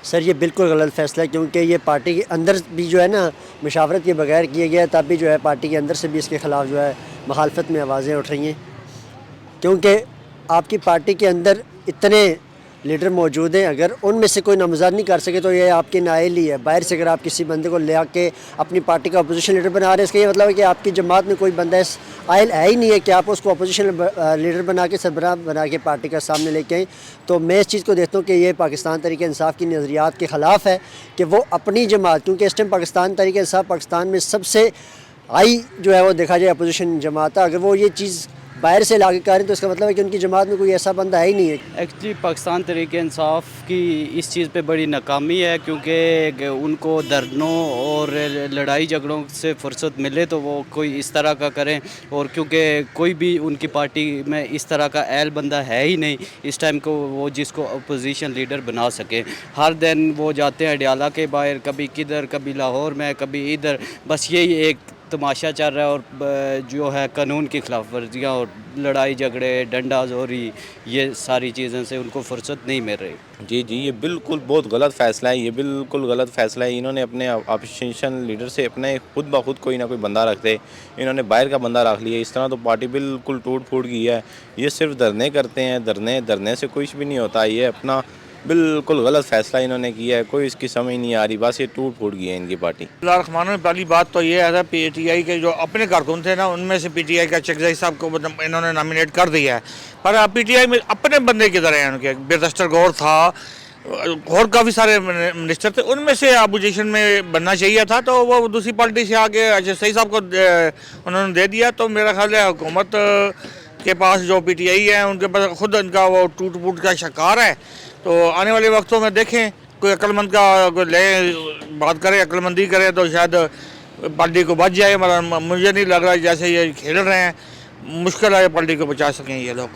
سر یہ بالکل غلط فیصلہ ہے، کیونکہ یہ پارٹی کے اندر بھی جو ہے نا مشاورت کے بغیر کیا گیا ہے، تب بھی جو ہے پارٹی کے اندر سے بھی اس کے خلاف جو ہے مخالفت میں آوازیں اٹھ رہی ہیں، کیونکہ آپ کی پارٹی کے اندر اتنے لیڈر موجود ہیں، اگر ان میں سے کوئی نامزد نہیں کر سکے تو یہ آپ کی نااہلی ہے۔ باہر سے اگر آپ کسی بندے کو لے آ کے اپنی پارٹی کا اپوزیشن لیڈر بنا رہے ہیں، اس کا یہ مطلب ہے کہ آپ کی جماعت میں کوئی بندہ اس آئل ہے ہی نہیں ہے کہ آپ اس کو اپوزیشن لیڈر بنا کے سربراہ بنا کے پارٹی کا سامنے لے کے آئیں۔ تو میں اس چیز کو دیکھتا ہوں کہ یہ پاکستان تحریک انصاف کی نظریات کے خلاف ہے کہ وہ اپنی جماعت، کیونکہ اس ٹائم پاکستان تحریک انصاف پاکستان میں سب سے ہائی جو ہے وہ دیکھا جائے اپوزیشن جماعت ہے، اگر وہ یہ چیز باہر سے لا کے کر رہے ہیں تو اس کا مطلب ہے کہ ان کی جماعت میں کوئی ایسا بندہ ہے ہی نہیں ہے۔ ایکچولی پاکستان تحریک انصاف کی اس چیز پہ بڑی ناکامی ہے، کیونکہ ان کو دھرنوں اور لڑائی جھگڑوں سے فرصت ملے تو وہ کوئی اس طرح کا کریں، اور کیونکہ کوئی بھی ان کی پارٹی میں اس طرح کا اہل بندہ ہے ہی نہیں اس ٹائم کو وہ جس کو اپوزیشن لیڈر بنا سکے۔ ہر دن وہ جاتے ہیں اڈیالہ کے باہر، کبھی کدھر، کبھی لاہور میں، کبھی ادھر، بس یہی ایک تماشا چل رہا ہے، اور جو ہے قانون کی خلاف ورزیاں اور لڑائی جھگڑے، ڈنڈا زوری، یہ ساری چیزوں سے ان کو فرصت نہیں مل رہی۔ جی یہ بالکل بہت غلط فیصلہ ہے، یہ بالکل غلط فیصلہ ہے۔ انہوں نے اپنے اپوزیشن لیڈر سے اپنے خود بخود کوئی نہ کوئی بندہ رکھتے، انہوں نے باہر کا بندہ رکھ لیا، اس طرح تو پارٹی بالکل ٹوٹ پھوٹ گئی ہے۔ یہ صرف دھرنے کرتے ہیں، دھرنے سے کچھ بھی نہیں ہوتا، یہ اپنا بالکل غلط فیصلہ انہوں نے کیا ہے، کوئی اس کی سمجھ نہیں آ رہی، بس یہ ٹوٹ پھوٹ گئی ہے ان کی پارٹی۔ بسم اللہ الرحمن الرحیم۔ پہلی بات تو یہ ہے پی ٹی آئی کے جو اپنے کارکن تھے نا، ان میں سے پی ٹی آئی کا چکزئی صاحب کو انہوں نے نامینیٹ کر دیا ہے، پر پی ٹی آئی میں اپنے بندے کی طرح ہیں ان کے۔ بیرسٹر غور تھا اور کافی سارے منسٹر تھے، ان میں سے اپوزیشن میں بننا چاہیے تھا، تو وہ دوسری پارٹی سے آگے صحیح صاحب کو انہوں نے دے دیا۔ تو میرا خیال ہے حکومت کے پاس جو پی ٹی آئی ہے ان کے پاس خود ان کا وہ ٹوٹ پھوٹ کا شکار ہے۔ تو آنے والے وقتوں میں دیکھیں کوئی عقل مند کا کوئی لے بات کرے، عقل مندی کرے تو شاید پارٹی کو بچ جائے، مگر مجھے نہیں لگ رہا جیسے یہ کھیل رہے ہیں مشکل ہے پارٹی کو بچا سکیں یہ لوگ۔